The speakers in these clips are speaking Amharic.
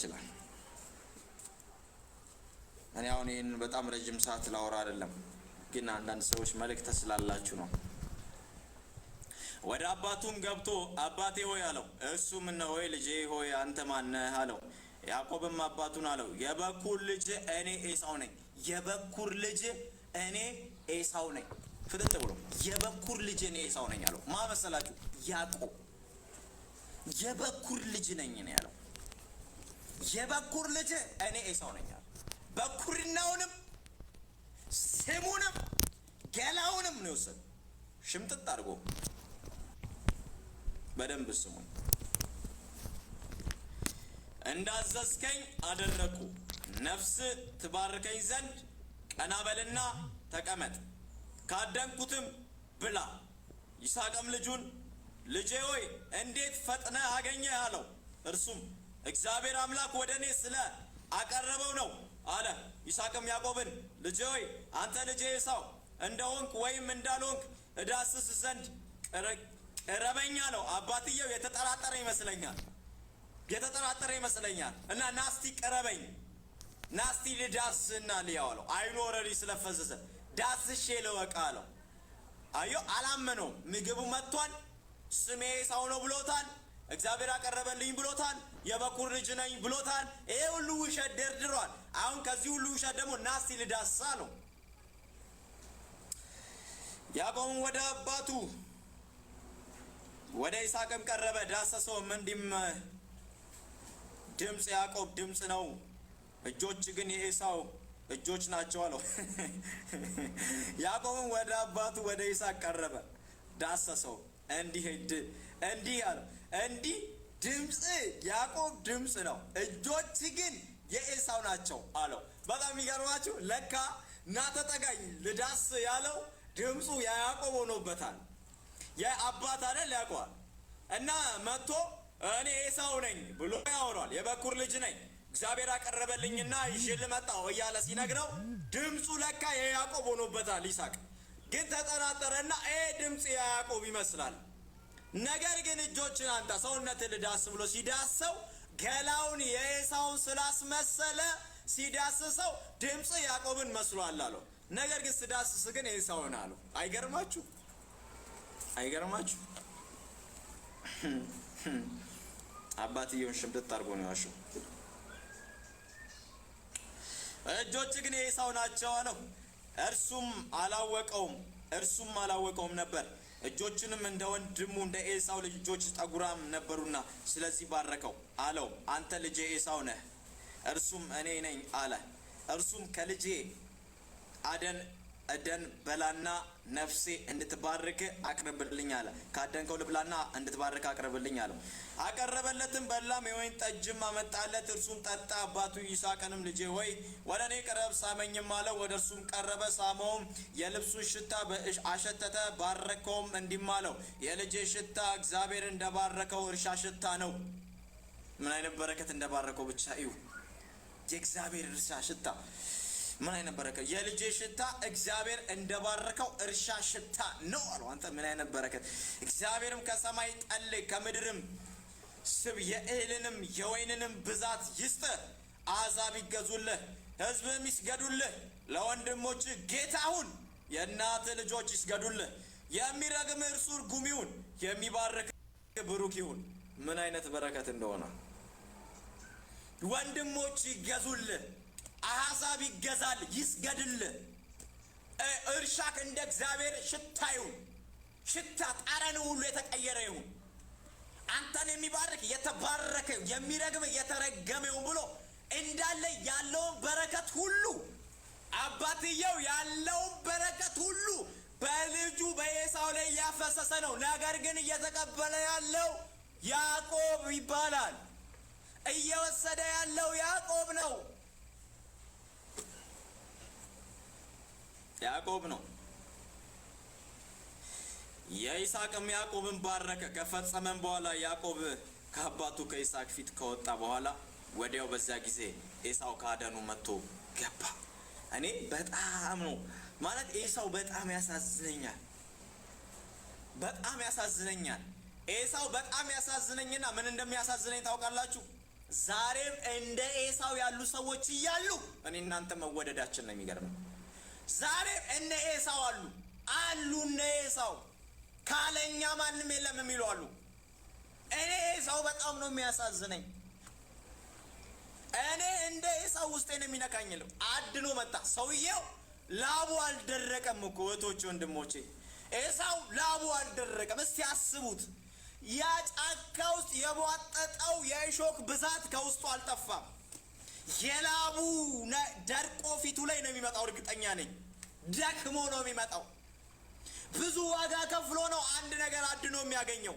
ይችላል። እኔ አሁን ይህን በጣም ረጅም ሰዓት ላወራ አይደለም፣ ግን አንዳንድ ሰዎች መልእክት ስላላችሁ ነው። ወደ አባቱም ገብቶ አባቴ ሆይ አለው። እርሱም እነሆ ልጄ ሆይ አንተ ማነህ አለው። ያዕቆብም አባቱን አለው የበኩር ልጅ እኔ ኤሳው ነኝ። የበኩር ልጅ እኔ ኤሳው ነኝ። ፍጥጥ ብሎ የበኩር ልጅ እኔ ኤሳው ነኝ አለው። ማ መሰላችሁ? ያዕቆብ የበኩር ልጅ ነኝ ነው ያለው። የበኩር ልጅ እኔ ኤሳው ነኝ አለው። በኩርናውንም ስሙንም ገላውንም ነው የወሰደው ሽምጥጥ አድርጎ። በደንብ ስሙኝ። እንዳዘዝከኝ አደረኩ፣ ነፍስ ትባርከኝ ዘንድ ቀና በልና ተቀመጥ፣ ካደንኩትም ብላ። ይስሐቅም ልጁን ልጄ ሆይ እንዴት ፈጥነህ አገኘህ አለው። እርሱም እግዚአብሔር አምላክ ወደ እኔ ስለ አቀረበው ነው አለ። ይስሐቅም ያዕቆብን ልጄ ሆይ አንተ ልጄ ኤሳው እንደሆንክ ወይም እንዳልሆንክ እዳስስ ዘንድ ቅረበኝ አለው። አባትየው የተጠራጠረ ይመስለኛል እና ናስቲ ቅረበኝ፣ ናስቲ ልዳስና ልያው አለው። አይኑ ኦልሬዲ ስለፈዘዘ ዳስሼ ልወቃ አለው። አዮ አላመነውም። ምግቡ መጥቷል፣ ስሜ ኤሳው ነው ብሎታል፣ እግዚአብሔር አቀረበልኝ ብሎታል፣ የበኩር ልጅ ነኝ ብሎታል። ይሄ ሁሉ ውሸት ደርድሯል። አሁን ከዚህ ሁሉ ውሸት ደግሞ ናስቲ ልዳስ አለው። ያዕቆብም ወደ አባቱ ወደ ይስሐቅም ቀረበ፣ ዳሰሰውም፣ እንዲህም ድምፅ ያዕቆብ ድምፅ ነው፣ እጆች ግን የኤሳው እጆች ናቸው አለው። ያዕቆብም ወደ አባቱ ወደ ይስሐቅ ቀረበ፣ ዳሰሰው፣ እንዲህ አለው፣ እንዲህ ድምፅ ያዕቆብ ድምፅ ነው፣ እጆች ግን የኤሳው ናቸው አለው። በጣም የሚገርማችሁ ለካ ና ተጠጋኝ ልዳስ ያለው ድምፁ የያዕቆብ ሆኖበታል። የአባት አይደል ያውቀዋል። እና መጥቶ እኔ ኤሳው ነኝ ብሎ ያወራል። የበኩር ልጅ ነኝ እግዚአብሔር አቀረበልኝና ይዤ ልመጣው እያለ ሲነግረው ድምፁ ለካ የያዕቆብ ሆኖበታል። ይስሐቅ ግን ተጠራጠረና ድምፅ የያዕቆብ ይመስላል። ነገር ግን እጆችን አንተ ሰውነት ልዳስ ብሎ ሲዳሰው ገላውን የኤሳውን ስላስመሰለ ሲዳስሰው ድምፅ ያዕቆብን መስሏል አለው። ነገር ግን ስዳስስ ግን ኤሳውን አለው። አይገርማችሁ? አባትየውን ሽምጥጥ አድርጎ ነው ያሸው። እጆች ግን የኤሳው ናቸው አለው። እርሱም አላወቀውም ነበር። እጆችንም እንደ ወንድሙ እንደ ኤሳው ልጆች ጠጉራም ነበሩና ስለዚህ ባረከው አለው። አንተ ልጄ ኤሳው ነህ። እርሱም እኔ ነኝ አለ። እርሱም ከልጄ እደን በላና ነፍሴ እንድትባርክ አቅርብልኝ አለ። ካደንከው ልብላና እንድትባርክ አቅርብልኝ አለው። አቀረበለትም፣ በላም፣ የወይን ጠጅም አመጣለት። እርሱም ጠጣ። አባቱ ይስሐቅንም ልጄ ሆይ ወደ እኔ ቅረብ ሳመኝም አለው። ወደ እርሱም ቀረበ፣ ሳመውም፣ የልብሱን ሽታ አሸተተ፣ ባረከውም፣ እንዲህም አለው የልጄ ሽታ እግዚአብሔር እንደባረከው እርሻ ሽታ ነው። ምን አይነት በረከት እንደባረከው ብቻ እዩ። የእግዚአብሔር እርሻ ሽታ ምን አይነት በረከት! የልጄ ሽታ እግዚአብሔር እንደባረከው እርሻ ሽታ ነው አለው። አንተ ምን አይነት በረከት! እግዚአብሔርም ከሰማይ ጠል ከምድርም ስብ የእህልንም የወይንንም ብዛት ይስጥ። አሕዛብ ይገዙልህ፣ ሕዝብም ይስገዱልህ። ለወንድሞች ጌታ ሁን፣ የእናት ልጆች ይስገዱልህ። የሚረግም እርሱ ርጉም ይሁን፣ የሚባርክ ብሩክ ይሁን። ምን አይነት በረከት እንደሆነ! ወንድሞች ይገዙልህ፣ አሕዛብ ይገዛል፣ ይስገድልህ። እርሻክ እንደ እግዚአብሔር ሽታ ይሁን፣ ሽታ ጠረን ሁሉ የተቀየረ ይሁን። አንተን የሚባርክ የተባረከ የሚረግም የተረገመ ይሁን ብሎ እንዳለ ያለውን በረከት ሁሉ አባትየው ያለውን በረከት ሁሉ በልጁ በኤሳው ላይ እያፈሰሰ ነው። ነገር ግን እየተቀበለ ያለው ያዕቆብ ይባላል። እየወሰደ ያለው ያዕቆብ ነው። ያዕቆብ ነው። የይስሐቅም ያዕቆብን ባረከ። ከፈጸመም በኋላ ያዕቆብ ከአባቱ ከይስሐቅ ፊት ከወጣ በኋላ ወዲያው በዚያ ጊዜ ኤሳው ከአደኑ መጥቶ ገባ። እኔ በጣም ነው ማለት ኤሳው በጣም ያሳዝነኛል። ኤሳው በጣም ያሳዝነኝና ምን እንደሚያሳዝነኝ ታውቃላችሁ? ዛሬም እንደ ኤሳው ያሉ ሰዎች እያሉ እኔ እናንተ መወደዳችን ነው የሚገርመው። ዛሬም እንደ ኤሳው አሉ እነ ኤሳው ካለኛ ማንም የለም የሚሉ አሉ። እኔ ኤሳው በጣም ነው የሚያሳዝነኝ። እኔ እንደ ኤሳው ውስጤን የሚነካኝልም አድኖ መጣ። ሰውየው ላቡ አልደረቀም እኮ እህቶች ወንድሞቼ፣ ኤሳው ላቡ አልደረቀም። እስቲ አስቡት፣ ያ ጫካ ውስጥ የቧጠጠው የእሾክ ብዛት ከውስጡ አልጠፋም። የላቡ ደርቆ ፊቱ ላይ ነው የሚመጣው። እርግጠኛ ነኝ ደክሞ ነው የሚመጣው። ብዙ ዋጋ ከፍሎ ነው አንድ ነገር አድኖ የሚያገኘው።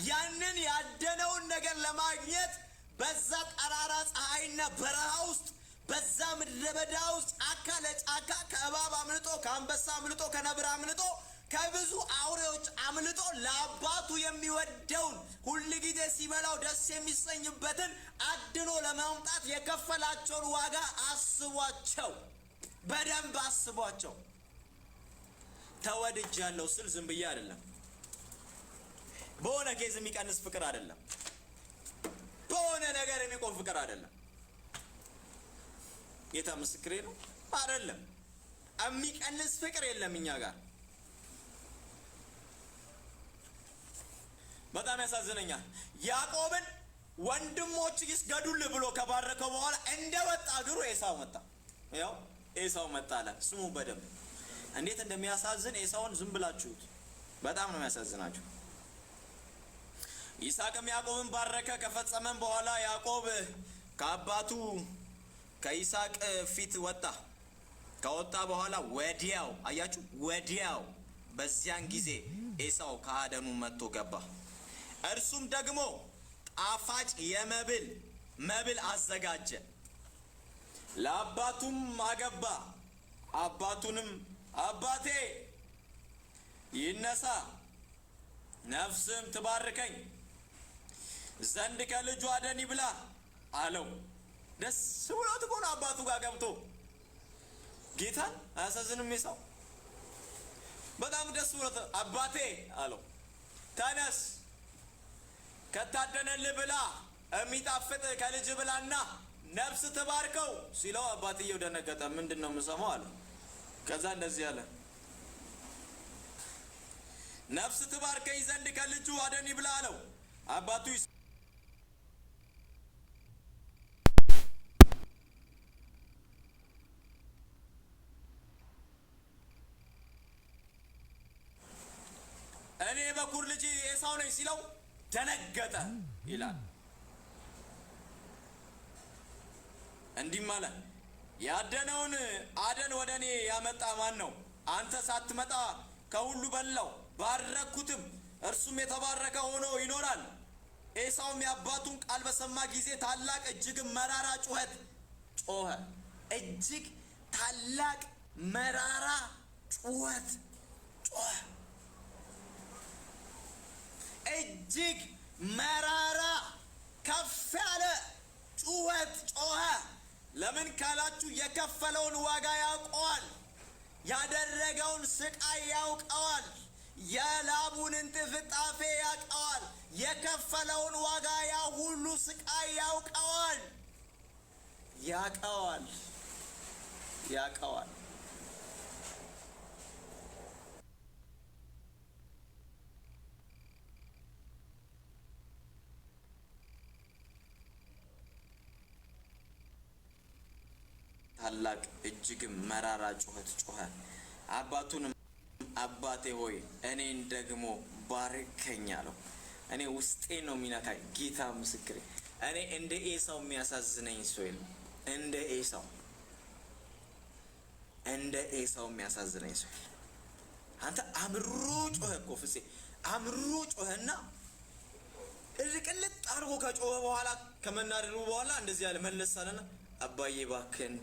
ያንን ያደነውን ነገር ለማግኘት በዛ ጠራራ ፀሐይና በረሃ ውስጥ በዛ ምድረ በዳ ውስጥ ጫካ ለጫካ ከእባብ አምልጦ ከአንበሳ አምልጦ ከነብር አምልጦ ከብዙ አውሬዎች አምልጦ ለአባቱ የሚወደውን ሁል ጊዜ ሲበላው ደስ የሚሰኝበትን አድኖ ለማምጣት የከፈላቸውን ዋጋ አስቧቸው፣ በደንብ አስቧቸው። ተወድጃለሁ ስል ዝም ብዬ አይደለም። በሆነ ኬዝ የሚቀንስ ፍቅር አይደለም። በሆነ ነገር የሚቆም ፍቅር አይደለም። ጌታ ምስክሬ ነው። አይደለም የሚቀንስ ፍቅር የለም እኛ ጋር። በጣም ያሳዝነኛል። ያዕቆብን ወንድሞች ይስገዱልህ ብሎ ከባረከው በኋላ እንደወጣ እግሩ ኤሳው መጣ። ያው ኤሳው መጣ አለ። ስሙ በደንብ እንዴት እንደሚያሳዝን ኤሳውን ዝም ብላችሁት። በጣም ነው የሚያሳዝናችሁ። ይስሐቅም ያዕቆብን ባረከ። ከፈጸመም በኋላ ያዕቆብ ከአባቱ ከይስሐቅ ፊት ወጣ። ከወጣ በኋላ ወዲያው አያችሁ፣ ወዲያው በዚያን ጊዜ ኤሳው ከአደኑ መጥቶ ገባ። እርሱም ደግሞ ጣፋጭ መብል አዘጋጀ፣ ለአባቱም አገባ። አባቱንም አባቴ ይነሳ ነፍስም ትባርከኝ ዘንድ ከልጁ አደን ይብላ አለው። ደስ ብሎት እኮ ነው አባቱ ጋር ገብቶ። ጌታን አያሳዝንም? ኤሳው በጣም ደስ ብሎት አባቴ አለው፣ ተነስ ከታደነልህ ብላ፣ የሚጣፍጥ ከልጅ ብላና ነፍስ ትባርከው ሲለው አባትየው ደነገጠ። ምንድን ነው የምሰማው አለ። ከዛ እንደዚህ አለ፣ ነፍስ ትባርከኝ ዘንድ ከልጁ አደን ይብላ አለው። አባቱ እኔ በኩር ልጅ ኤሳው ነኝ ሲለው ደነገጠ ይላል። እንዲህም አለ፣ ያደነውን አደን ወደ እኔ ያመጣ ማን ነው? አንተ ሳትመጣ ከሁሉ በላው ባረኩትም፣ እርሱም የተባረከ ሆኖ ይኖራል። ኤሳውም የአባቱን ቃል በሰማ ጊዜ ታላቅ እጅግም መራራ ጩኸት ጮኸ። እጅግ ታላቅ መራራ ጩኸት ጮኸ። እጅግ መራራ ከፍ ያለ ጩኸት ጮኸ። ለምን ካላችሁ የከፈለውን ዋጋ ያውቀዋል። ያደረገውን ስቃይ ያውቀዋል። የላቡን እንጥፍጣፌ ያውቀዋል። የከፈለውን ዋጋ ያ ሁሉ ስቃይ ያውቀዋል። ታላቅ እጅግም መራራ ጩኸት ጮኸ። አባቱንም አባቴ ሆይ እኔን ደግሞ ባርከኝ አለው። እኔ ውስጤ ነው የሚነካኝ። ጌታ ምስክሬ፣ እኔ እንደ ኤሳው የሚያሳዝነኝ ሰው የለም። እንደ ኤሳው የሚያሳዝነኝ ሰው የለም። አንተ አምሮ ጮኸ እኮ ፍፄ፣ አምሮ ጮኸና እልቅልጥ አድርጎ ከጮኸ በኋላ ከመናደዱ በኋላ እንደዚህ ያለ መለስ አለና አባዬ ባክን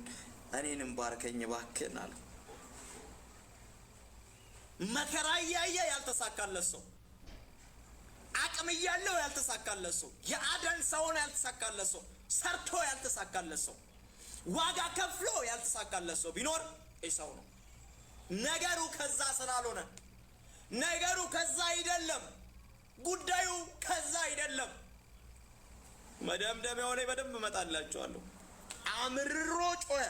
እኔንም ባርከኝ ባክን አለ። መከራ እያየ ያልተሳካለት ሰው፣ አቅም እያለው ያልተሳካለት ሰው፣ የአደን ሰውን ያልተሳካለት ሰው፣ ሰርቶ ያልተሳካለት ሰው፣ ዋጋ ከፍሎ ያልተሳካለት ሰው ቢኖር ኤሳው ነው። ነገሩ ከዛ ስላልሆነ፣ ነገሩ ከዛ አይደለም፣ ጉዳዩ ከዛ አይደለም። መደምደሚያው ላይ በደንብ እመጣላችኋለሁ። አምርሮ ጮኸ።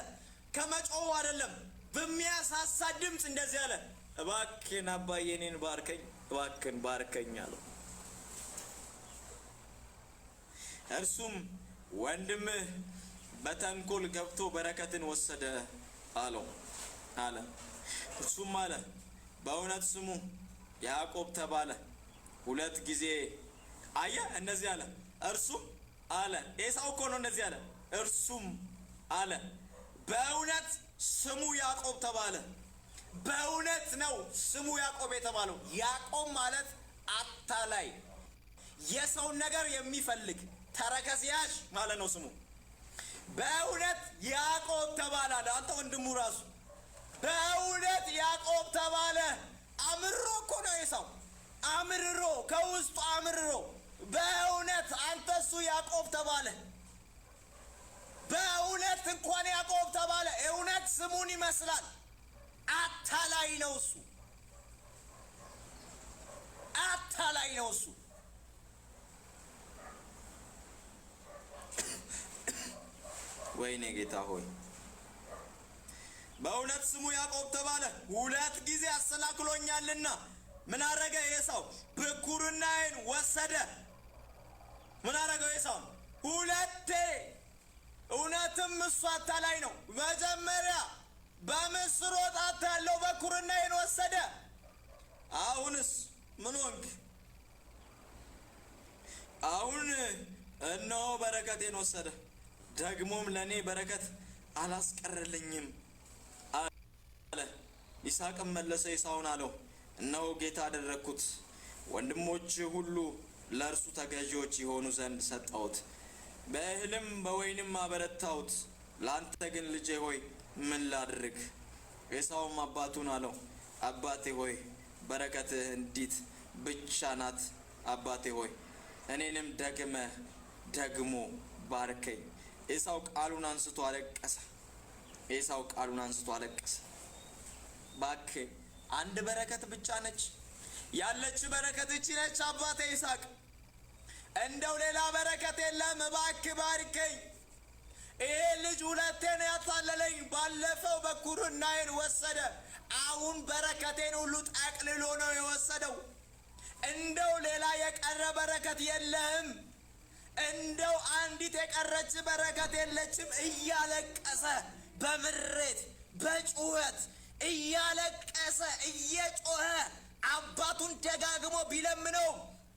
ከመጮሁ አይደለም በሚያሳሳ ድምፅ እንደዚህ አለ፣ እባክህን አባዬ እኔን ባርከኝ፣ እባክህን ባርከኝ አለው። እርሱም ወንድምህ በተንኮል ገብቶ በረከትን ወሰደ አለው አለ። እርሱም አለ በእውነት ስሙ ያዕቆብ ተባለ። 2 ጊዜ አየ እንደዚህ አለ። እርሱም አለ ኤሳው እኮ ነው እንደዚህ አለ። እርሱም አለ በእውነት ስሙ ያዕቆብ ተባለ። በእውነት ነው ስሙ ያዕቆብ የተባለው። ያዕቆብ ማለት አታላይ፣ የሰውን ነገር የሚፈልግ ተረከዝ ያዥ ማለት ነው ስሙ። በእውነት ያዕቆብ ተባለ አለ። አንተ ወንድሙ ራሱ በእውነት ያዕቆብ ተባለ። አምርሮ እኮ ነው ኤሳው፣ አምርሮ ከውስጡ አምርሮ በእውነት አንተ እሱ ያዕቆብ ተባለ። በእውነት እንኳን ያዕቆብ ተባለ። እውነት ስሙን ይመስላል። አታላይ ነው እሱ፣ አታላይ ነው እሱ። ወይኔ ጌታ ሆይ፣ በእውነት ስሙ ያዕቆብ ተባለ። 2 ጊዜ አሰናክሎኛልና ምን አረገ ኤሳው? ብኩርናዬን ወሰደ። ምን አረገው ኤሳው? 2 እውነትም እሱ አታላይ ነው። መጀመሪያ በምስር ወጣት ያለው ብኩርናዬን ወሰደ። አሁንስ ምን ሆንክ? አሁን እነሆ በረከቴን ወሰደ፣ ደግሞም ለእኔ በረከት አላስቀረልኝም አለ። ይስሐቅም መለሰ ኤሳውን አለው እነሆ ጌታ አደረግኩት፣ ወንድሞች ሁሉ ለእርሱ ተገዢዎች የሆኑ ዘንድ ሰጠሁት፣ በእህልም በወይንም አበረታሁት። ለአንተ ግን ልጄ ሆይ ምን ላድርግ? ኤሳውም አባቱን አለው አባቴ ሆይ በረከትህ እንዲት ብቻ ናት። አባቴ ሆይ እኔንም ደግሞ ባርከኝ። ኤሳው ቃሉን አንስቶ አለቀሰ። ኤሳው ቃሉን አንስቶ አለቀሰ። እባክህ አንድ በረከት ብቻ ነች ያለች፣ በረከት እቺ ነች አባቴ ይስሐቅ፣ እንደው ሌላ በረከት የለም፣ እባክህ ባርከኝ። ይሄ ልጅ 2 ነው ያታለለኝ። ባለፈው ብኩርናዬን ወሰደ፣ አሁን በረከቴን ሁሉ ጠቅልሎ ነው የወሰደው። እንደው ሌላ የቀረ በረከት የለህም፣ እንደው አንዲት የቀረች በረከት የለችም እያለቀሰ በምሬት በጩኸት እያለቀሰ እየጮኸ አባቱን ደጋግሞ ቢለምነው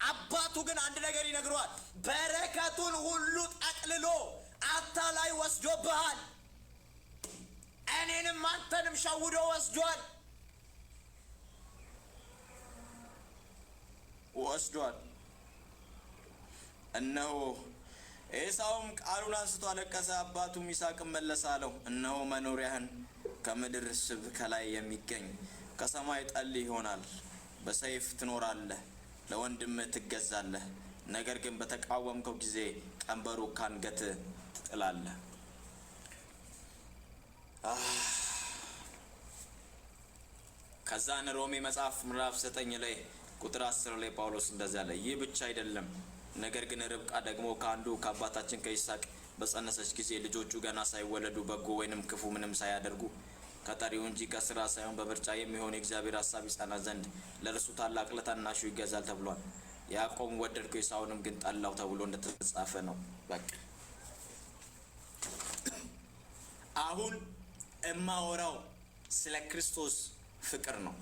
አባቱ ግን አንድ ነገር ይነግረዋል። በረከቱን ሁሉ ጠቅልሎ አታላይ ወስዶብሃል፣ እኔንም አንተንም ሸውዶ ወስዷል። እነሆ ኤሳውም ቃሉን አንስቶ አለቀሰ። አባቱም ይስሐቅም መለሰ አለው እነሆ መኖሪያህን ከምድር ስብ ከላይ የሚገኝ ከሰማይ ጠል ይሆናል። በሰይፍ ትኖራለህ፣ ለወንድምህ ትገዛለህ። ነገር ግን በተቃወምከው ጊዜ ቀንበሩ ካንገት ትጥላለህ። ከዛን ሮሜ መጽሐፍ ምዕራፍ 9 ላይ ቁጥር 10 ላይ ጳውሎስ እንደዚህ አለ፣ ይህ ብቻ አይደለም፣ ነገር ግን ርብቃ ደግሞ ከአንዱ ከአባታችን ከይስሐቅ በጸነሰች ጊዜ ልጆቹ ገና ሳይወለዱ በጎ ወይንም ክፉ ምንም ሳያደርጉ ከጠሪው እንጂ ከስራ ሳይሆን በምርጫ የሚሆን የእግዚአብሔር ሀሳብ ይጸና ዘንድ ለእርሱ ታላቅ ለታናሹ ይገዛል ተብሏል። ያዕቆብን ወደድከው ኤሳውንም ግን ጠላው ተብሎ እንደተጻፈ ነው። በቃ አሁን እማወራው ስለ ክርስቶስ ፍቅር ነው።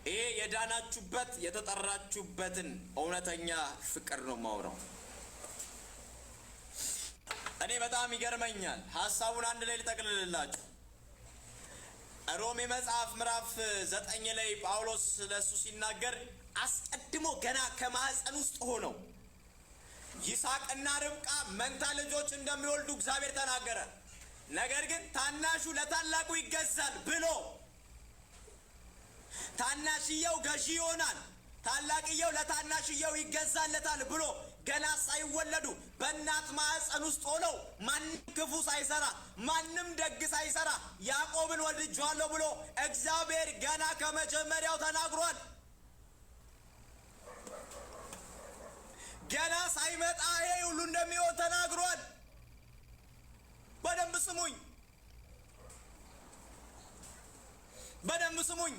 ይሄ የዳናችሁበት የተጠራችሁበትን እውነተኛ ፍቅር ነው ማውራው። እኔ በጣም ይገርመኛል። ሀሳቡን አንድ ላይ ልጠቅልልላችሁ። ሮሜ መጽሐፍ ምዕራፍ 9 ላይ ጳውሎስ ስለሱ ሲናገር አስቀድሞ ገና ከማህፀን ውስጥ ሆነው ይስሐቅና ርብቃ መንታ ልጆች እንደሚወልዱ እግዚአብሔር ተናገረ። ነገር ግን ታናሹ ለታላቁ ይገዛል ብሎ ታናሽየው ገዢ ይሆናል፣ ታላቅየው ለታናሽየው ይገዛለታል ብሎ ገና ሳይወለዱ በእናት ማህፀን ውስጥ ሆነው ማንም ክፉ ሳይሰራ ማንም ደግ ሳይሰራ ያዕቆብን ወልጄዋለሁ ብሎ እግዚአብሔር ገና ከመጀመሪያው ተናግሯል። ገና ሳይመጣ ይሄ ሁሉ እንደሚሆን ተናግሯል። በደንብ ስሙኝ፣ በደንብ ስሙኝ።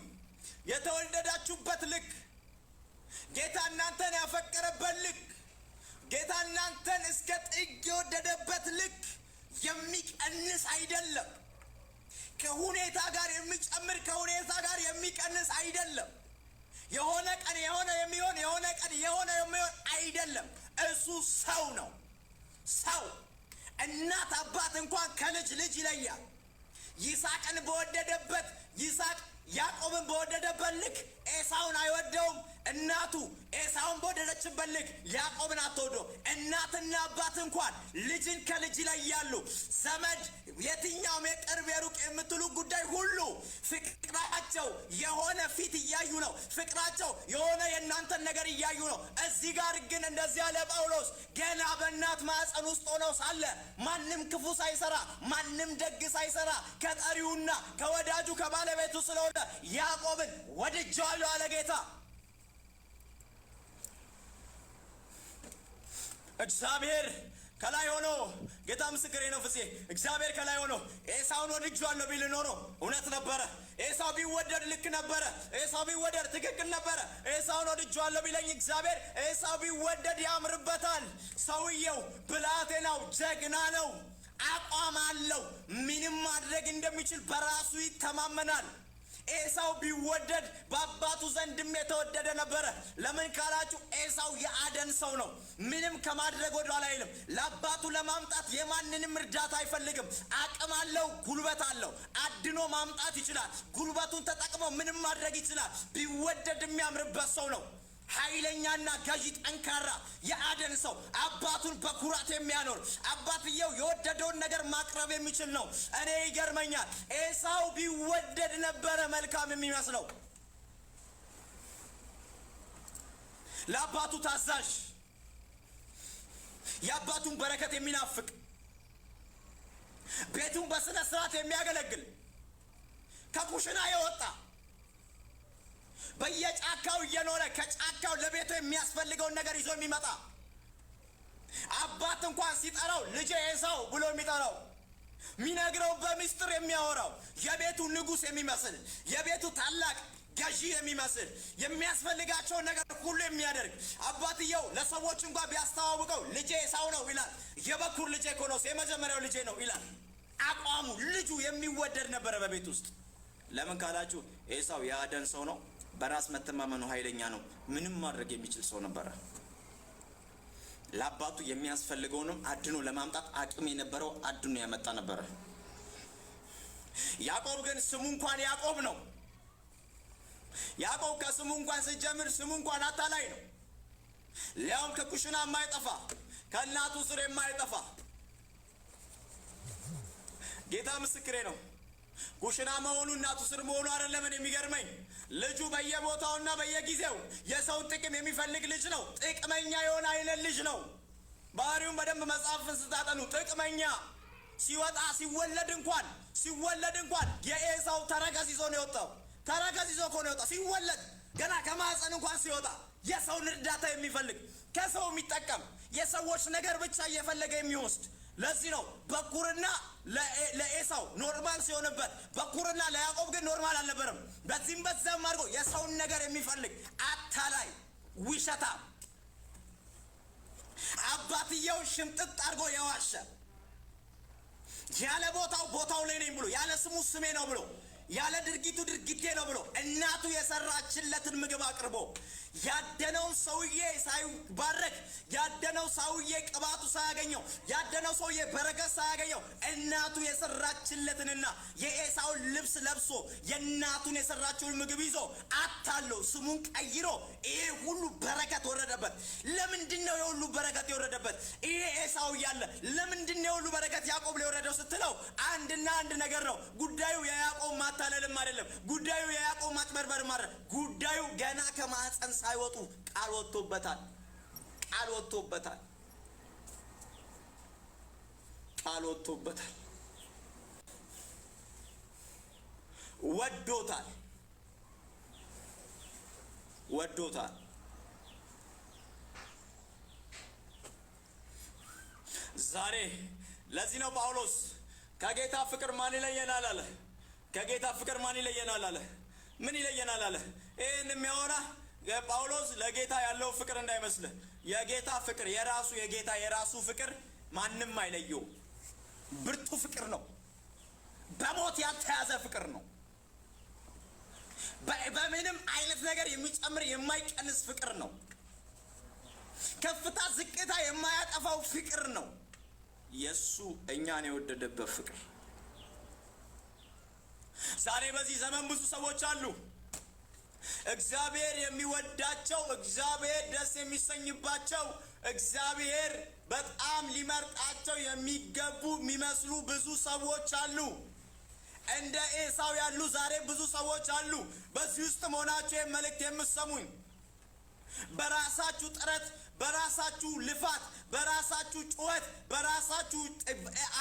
የተወለዳችሁበት ልክ፣ ጌታ እናንተን ያፈቀረበት ልክ፣ ጌታ እናንተን እስከ ጥግ የወደደበት ልክ የሚቀንስ አይደለም። ከሁኔታ ጋር የሚጨምር ከሁኔታ ጋር የሚቀንስ አይደለም። የሆነ ቀን የሆነ የሚሆን የሆነ ቀን የሆነ የሚሆን አይደለም። እሱ ሰው ነው። ሰው እናት አባት እንኳን ከልጅ ልጅ ይለያል። ይስሐቅን በወደደበት ይስሐቅ ያዕቆብን በወደደበት ልክ ኤሳውን አይወደውም። እናቱ ኤሳውን በወደደችበት ልክ ያዕቆብን አትወደው። እናትና አባት እንኳን ልጅን ከልጅ ይለያሉ። ዘመድ የትኛውም የቅርብ የሩቅ የምትሉ ጉዳይ ሁሉ ፍቅራቸው የሆነ ፊት እያዩ ነው። ፍቅራቸው የሆነ የእናንተን ነገር እያዩ ነው። እዚህ ጋር ግን እንደዚህ ያለ ጳውሎስ ገና በእናት ማዕፀን ውስጥ ሆነው ሳለ ማንም ክፉ ሳይሰራ ማንም ደግ ሳይሰራ ከጠሪውና ከወዳጁ ከባለቤቱ ስለሆነ ያዕቆብን ወድጄዋለሁ አለ ጌታ። እግዚአብሔር ከላይ ሆኖ ጌታ ምስክሬ ነው ፍፄ፣ እግዚአብሔር ከላይ ሆኖ ኤሳውን ወድጄዋለሁ ቢል ኖሮ እውነት ነበረ። ኤሳው ቢወደድ ልክ ነበረ። ኤሳው ቢወደድ ትክክል ነበረ። ኤሳውን ወድጄዋለሁ ቢለኝ እግዚአብሔር ኤሳው ቢወደድ ያምርበታል። ሰውየው ብላቴናው ጀግና ነው፣ አቋም አለው፣ ምንም ማድረግ እንደሚችል በራሱ ይተማመናል። ኤሳው ቢወደድ በአባቱ ዘንድም የተወደደ ነበረ። ለምን ካላችሁ ኤሳው የአደን ሰው ነው። ምንም ከማድረግ ወደ ኋላ አይልም። ለአባቱ ለማምጣት የማንንም እርዳታ አይፈልግም። አቅም አለው፣ ጉልበት አለው። አድኖ ማምጣት ይችላል። ጉልበቱን ተጠቅሞ ምንም ማድረግ ይችላል። ቢወደድ የሚያምርበት ሰው ነው። ኃይለኛና ገዢ ጠንካራ የአደን ሰው፣ አባቱን በኩራት የሚያኖር፣ አባትየው የወደደውን ነገር ማቅረብ የሚችል ነው። እኔ ይገርመኛል፣ ኤሳው ቢወደድ ነበረ መልካም የሚመስለው። ለአባቱ ታዛዥ፣ የአባቱን በረከት የሚናፍቅ፣ ቤቱን በስነ ስርዓት የሚያገለግል፣ ከኩሽና የወጣ በየጫካው እየኖረ ከጫካው ለቤቱ የሚያስፈልገውን ነገር ይዞ የሚመጣ፣ አባት እንኳን ሲጠራው ልጄ ኤሳው ብሎ የሚጠራው፣ ሚነግረው በሚስጥር የሚያወራው፣ የቤቱ ንጉሥ የሚመስል፣ የቤቱ ታላቅ ገዢ የሚመስል፣ የሚያስፈልጋቸውን ነገር ሁሉ የሚያደርግ፣ አባትየው ለሰዎች እንኳን ቢያስተዋውቀው ልጄ ኤሳው ነው ይላል። የበኩር ልጄ እኮ ነው፣ የመጀመሪያው ልጄ ነው ይላል። አቋሙ ልጁ የሚወደድ ነበረ በቤት ውስጥ። ለምን ካላችሁ ኤሳው የአደን ሰው ነው። በራስ መተማመኑ ኃይለኛ ነው። ምንም ማድረግ የሚችል ሰው ነበረ። ለአባቱ የሚያስፈልገውንም አድኖ ለማምጣት አቅም የነበረው አድኖ ያመጣ ነበረ። ያዕቆብ ግን ስሙ እንኳን ያዕቆብ ነው። ያዕቆብ ከስሙ እንኳን ሲጀምር ስሙ እንኳን አታላይ ነው። ሊያውም ከኩሽና የማይጠፋ ከእናቱ ስር የማይጠፋ ጌታ ምስክሬ ነው። ኩሽና መሆኑ እናቱ ስር መሆኑ አይደለም የሚገርመኝ። ልጁ በየቦታውና በየጊዜው የሰውን ጥቅም የሚፈልግ ልጅ ነው። ጥቅመኛ የሆነ አይነት ልጅ ነው። ባህሪውን በደንብ መጽሐፍን ስታጠኑ ጥቅመኛ፣ ሲወጣ ሲወለድ እንኳን የኤሳው ተረከዝ ይዞ ነው የወጣው። ተረከዝ ይዞ እኮ ነው የወጣው ሲወለድ። ገና ከማህፀን እንኳን ሲወጣ የሰውን እርዳታ የሚፈልግ፣ ከሰው የሚጠቀም፣ የሰዎች ነገር ብቻ እየፈለገ የሚወስድ። ለዚህ ነው በኩርና ለኤሳው ኖርማል ሲሆንበት፣ በኩርና ለያዕቆብ ግን ኖርማል አልነበረም። በዚህም በዛም አድርጎ የሰውን ነገር የሚፈልግ አታላይ፣ ውሸታ፣ አባትየው ሽምጥጥ አድርጎ የዋሸ፣ ያለ ቦታው ላይ ነኝ ብሎ፣ ያለ ስሙ ስሜ ነው ብሎ፣ ያለ ድርጊቱ ድርጊቴ ነው ብሎ እናቱ የሰራችለትን ምግብ አቅርቦ ያደነው ሰውዬ ሳይባረክ፣ ያደነው ሰውዬ ቅባቱ ሳያገኘው፣ ያደነው ሰውዬ በረከት ሳያገኘው እናቱ የሰራችለትንና የኤሳውን ልብስ ለብሶ የእናቱን የሰራችውን ምግብ ይዞ አታሎ ስሙን ቀይሮ ይሄ ሁሉ በረከት ወረደበት። ለምንድን ነው የሁሉ በረከት የወረደበት? ይሄ ኤሳው እያለ ለምንድን ነው የሁሉ በረከት ያዕቆብ ላይ የወረደው ስትለው አንድና አንድ ነገር ነው። ጉዳዩ የያዕቆብ ማታለልም አይደለም። ጉዳዩ የያዕቆብ ማጭበርበርም አይደለም። ጉዳዩ ገና ከማህፀን ሳይወጡ ቃል ወጥቶበታል። ቃል ወጥቶበታል። ቃል ወጥቶበታል። ወዶታል። ወዶታል። ዛሬ ለዚህ ነው ጳውሎስ ከጌታ ፍቅር ማን ይለየናል አለ። ከጌታ ፍቅር ማን ይለየናል አለ። ምን ይለየናል አለ። ይሄን የሚያወራ ጳውሎስ ለጌታ ያለው ፍቅር እንዳይመስልህ። የጌታ ፍቅር የራሱ ፍቅር ማንም አይለየው። ብርቱ ፍቅር ነው። በሞት ያልተያዘ ፍቅር ነው። በምንም አይነት ነገር የሚጨምር የማይቀንስ ፍቅር ነው። ከፍታ ዝቅታ የማያጠፋው ፍቅር ነው። የሱ እኛን የወደደበት ፍቅር። ዛሬ በዚህ ዘመን ብዙ ሰዎች አሉ እግዚአብሔር የሚወዳቸው፣ እግዚአብሔር ደስ የሚሰኝባቸው፣ እግዚአብሔር በጣም ሊመርጣቸው የሚገቡ የሚመስሉ ብዙ ሰዎች አሉ። እንደ ኤሳው ያሉ ዛሬ ብዙ ሰዎች አሉ። በዚህ ውስጥ መሆናችሁ መልእክት የምትሰሙኝ በራሳችሁ ጥረት፣ በራሳችሁ ልፋት፣ በራሳችሁ ጩኸት፣ በራሳችሁ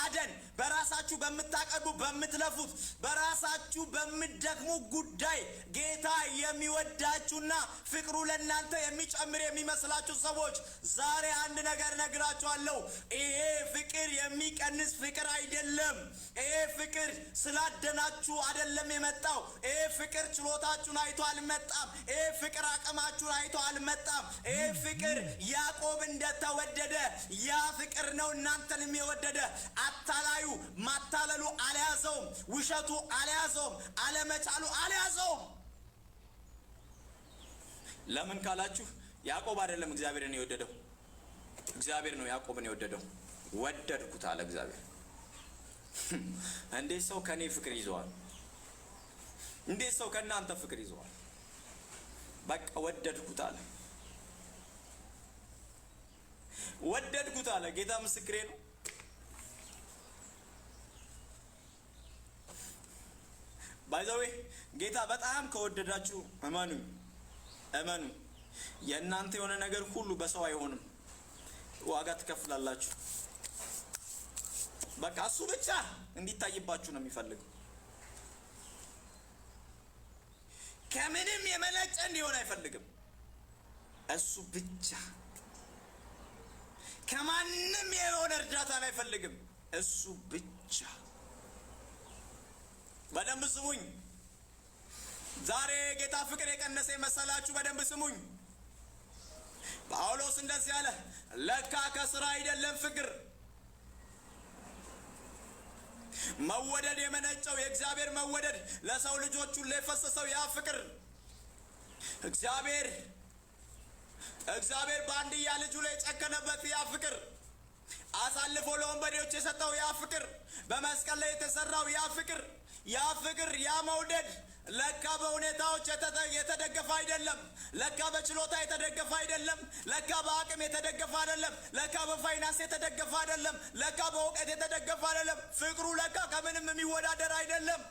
አደን፣ በራሳችሁ በምታቀርቡ በምትለፉት፣ በራሳችሁ በምትደክሙ ጉዳይ ጌታ የሚወዳችሁና ፍቅሩ ለእናንተ የሚጨምር የሚመስላችሁ ሰዎች ዛሬ አንድ ነገር ነግራችኋለሁ። ይሄ ፍቅር የሚቀንስ ፍቅር አይደለም። ይሄ ፍቅር ስላደናችሁ አይደለም የመጣው። ይሄ ፍቅር ችሎታችሁን አይቶ አልመጣም። ይሄ ፍቅር አቅማችሁን አይቶ አልመጣም። ይሄ ፍቅር ያዕቆብ እንደተወደደ ያ ፍቅር ነው እናንተንም የወደደ። አታላዩ ማታለሉ አልያዘውም። ውሸቱ አልያዘውም። አለመቻሉ አልያዘውም። ለምን ካላችሁ ያዕቆብ አይደለም እግዚአብሔርን የወደደው፣ እግዚአብሔር ነው ያዕቆብን የወደደው። ወደድኩት አለ እግዚአብሔር። እንዴት ሰው ከኔ ፍቅር ይዘዋል? እንዴት ሰው ከእናንተ ፍቅር ይዘዋል? በቃ ወደድኩት አለ። ወደድኩት አለ። ጌታ ምስክሬ ነው። ባይዘዌ ጌታ በጣም ከወደዳችሁ እመኑ፣ የእናንተ የሆነ ነገር ሁሉ በሰው አይሆንም። ዋጋ ትከፍላላችሁ። በቃ እሱ ብቻ እንዲታይባችሁ ነው የሚፈልገው። ከምንም የመነጨ እንዲሆን አይፈልግም። እሱ ብቻ ከማንም የሆነ እርዳታን አይፈልግም። እሱ ብቻ። በደንብ ስሙኝ። ዛሬ ጌታ ፍቅር የቀነሰ መሰላችሁ? በደንብ ስሙኝ። ጳውሎስ እንደዚህ አለ፣ ለካ ከስራ አይደለም ፍቅር። መወደድ የመነጨው የእግዚአብሔር መወደድ ለሰው ልጆች ሁሉ የፈሰሰው ያ ፍቅር እግዚአብሔር በአንድያ ልጁ ላይ የጨከነበት ያ ፍቅር፣ አሳልፎ ለወንበዴዎች የሰጠው ያ ፍቅር፣ በመስቀል ላይ የተሰራው ያ ፍቅር፣ ያ መውደድ ለካ በሁኔታዎች የተደገፈ አይደለም። ለካ በችሎታ የተደገፈ አይደለም። ለካ በአቅም የተደገፈ አይደለም። ለካ በፋይናንስ የተደገፈ አይደለም። ለካ በእውቀት የተደገፈ አይደለም። ፍቅሩ ለካ ከምንም የሚወዳደር አይደለም።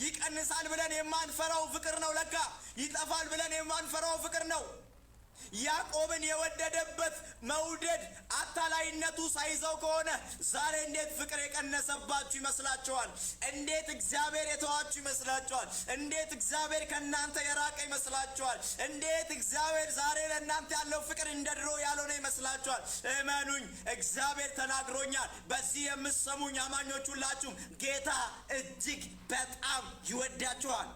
ይቀንሳል ብለን የማንፈራው ፍቅር ነው። ለካ ይጠፋል ብለን የማንፈራው ፍቅር ነው። ያዕቆብን የወደደበት መውደድ አታላይነቱ ሳይዘው ከሆነ ዛሬ እንዴት ፍቅር የቀነሰባችሁ ይመስላችኋል? እንዴት እግዚአብሔር የተዋችሁ ይመስላችኋል? እንዴት እግዚአብሔር ከእናንተ የራቀ ይመስላችኋል? እንዴት እግዚአብሔር ዛሬ ለእናንተ ያለው ፍቅር እንደ ድሮ ያልሆነ ይመስላችኋል? እመኑኝ፣ እግዚአብሔር ተናግሮኛል። በዚህ የምትሰሙኝ አማኞች ሁላችሁም ጌታ እጅግ በጣም ይወዳችኋል።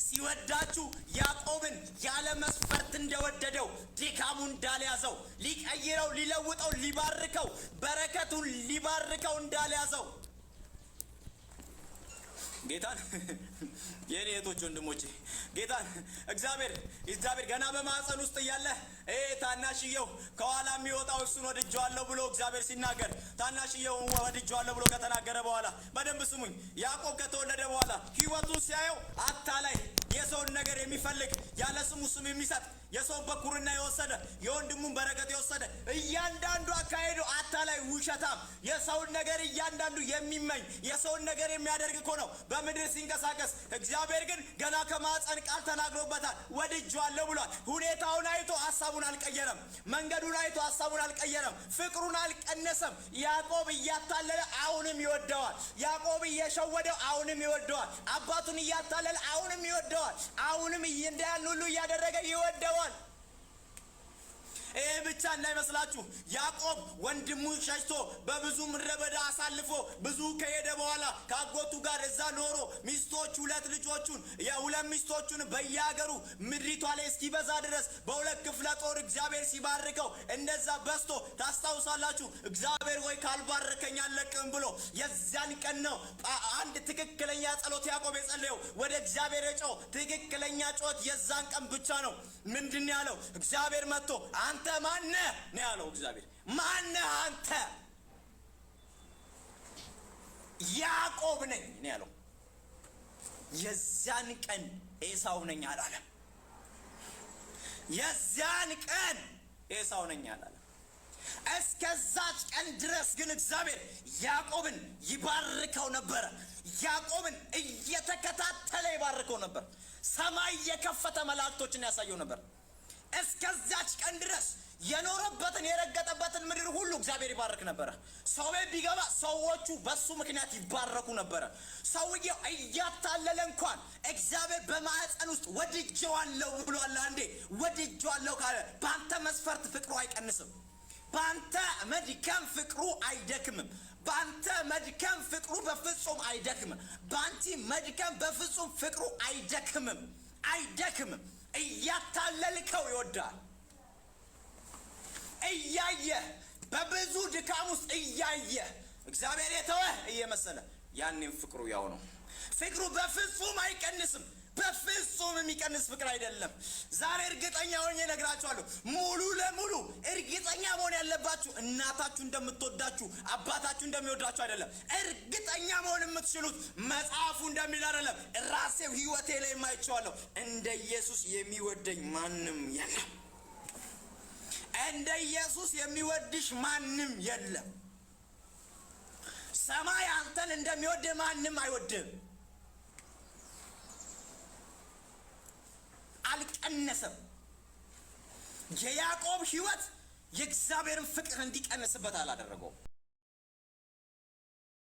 ሲወዳችሁ ያዕቆብን ያለ መስፈርት እንደወደደው፣ ድካሙ እንዳልያዘው፣ ሊቀይረው፣ ሊለውጠው፣ ሊባርከው፣ በረከቱን ሊባርከው እንዳልያዘው ጌታን የኔ እህቶች ወንድሞቼ፣ ጌታን እግዚአብሔር ገና በማህፀን ውስጥ እያለ ታናሽየው ከኋላ የሚወጣው እሱን ወድጄዋለሁ ብሎ እግዚአብሔር ሲናገር፣ ታናሽየው ወድጄዋለሁ ብሎ ከተናገረ በኋላ በደንብ ስሙኝ። ያዕቆብ ከተወለደ በኋላ ህይወቱን ሲያየው አታላይ፣ የሰውን ነገር የሚፈልግ፣ ያለ ስሙ ስም የሚሰጥ፣ የሰውን በኩርና የወሰደ፣ የወንድሙን በረከት የወሰደ፣ እያንዳንዱ አካሄዱ አታላይ፣ ውሸታም፣ የሰውን ነገር እያንዳንዱ የሚመኝ፣ የሰውን ነገር የሚያደርግ እኮ ነው በምድር ሲንቀሳቀስ። እግዚአብሔር ግን ገና ከማህፀን ቃል ተናግሮበታል፣ ወድጄዋለሁ ብሏል። ሁኔታውን አይቶ ሀሳቡን አልቀየረም። መንገዱን አይቶ ሀሳቡን አልቀየረም። ፍቅሩን አልቀነሰም። ያዕቆብ እያታለለ አሁንም ይወደዋል። ያዕቆብ እየሸወደው አሁንም ይወደዋል። አባቱን እያታለለ አሁንም ይወደዋል። አሁንም እንዳያን ሁሉ እያደረገ ይወደዋል። ይሄ ብቻ እንዳይመስላችሁ ያዕቆብ ወንድሙ ሸሽቶ በብዙ ምድረ በዳ አሳልፎ ብዙ ከሄደ በኋላ ካጎቱ ጋር እዛ ኖሮ ሚስቶች ሁለት ልጆቹን የሁለት ሚስቶቹን በየሀገሩ ምድሪቷ ላይ እስኪበዛ ድረስ በሁለት ክፍለ ጦር እግዚአብሔር ሲባርከው እንደዛ በስቶ ታስታውሳላችሁ። እግዚአብሔር ወይ ካልባረከኝ አልለቅም ብሎ የዚያን ቀን ነው አንድ ትክክለኛ ጸሎት ያዕቆብ የጸለየው ወደ እግዚአብሔር የጮኸው ትክክለኛ ጮት የዛን ቀን ብቻ ነው። ምንድን ያለው? እግዚአብሔር መጥቶ አንተ ማነህ ነው ያለው። እግዚአብሔር ማነህ አንተ? ያዕቆብ ነኝ ነው ያለው። የዚያን ቀን ኤሳው ነኝ አላለም። የዚያን ቀን ኤሳው ነኝ አላለም። እስከዛች ቀን ድረስ ግን እግዚአብሔር ያዕቆብን ይባርከው ነበር። ያዕቆብን እየተከታተለ ይባርከው ነበር። ሰማይ የከፈተ መላእክቶችን ያሳየው ነበር። እስከዛች ቀን ድረስ የኖረበትን የረገጠበትን ምድር ሁሉ እግዚአብሔር ይባርክ ነበር። ሰው ቤት ቢገባ ሰዎቹ በሱ ምክንያት ይባረኩ ነበር። ሰውየው እያታለለ እንኳን እግዚአብሔር በማዕፀን ውስጥ ወድጄዋለሁ ብሏል። አንዴ ወድጄዋለሁ ካለ በአንተ መስፈርት ፍቅሩ አይቀንስም። በአንተ መድከም ፍቅሩ አይደክምም። በአንተ መድከም ፍቅሩ በፍጹም አይደክምም። በአንቺ መድከም በፍጹም ፍቅሩ አይደክምም። እያታለልከው ይወዳል። እያየ በብዙ ድካም ውስጥ እያየ እግዚአብሔር የተወህ እየመሰለ ያኔም ፍቅሩ ያው ነው። ፍቅሩ በፍጹም አይቀንስም። በፍጹም የሚቀንስ ፍቅር አይደለም። ዛሬ እርግጠኛ ሆኜ እነግራችኋለሁ፣ ሙሉ ለሙሉ እርግጠኛ መሆን ያለባችሁ እናታችሁ እንደምትወዳችሁ አባታችሁ እንደሚወዳችሁ አይደለም። እርግጠኛ መሆን የምትችሉት መጽሐፉ እንደሚል አይደለም፣ ራሴው ህይወቴ ላይ ማይቻለሁ። እንደ ኢየሱስ የሚወደኝ ማንም የለም። እንደ ኢየሱስ የሚወድሽ ማንም የለም። ሰማይ አንተን እንደሚወድ ማንም አይወድም። አልቀነሰም። የያዕቆብ ህይወት የእግዚአብሔርን ፍቅር እንዲቀንስበት አላደረገው።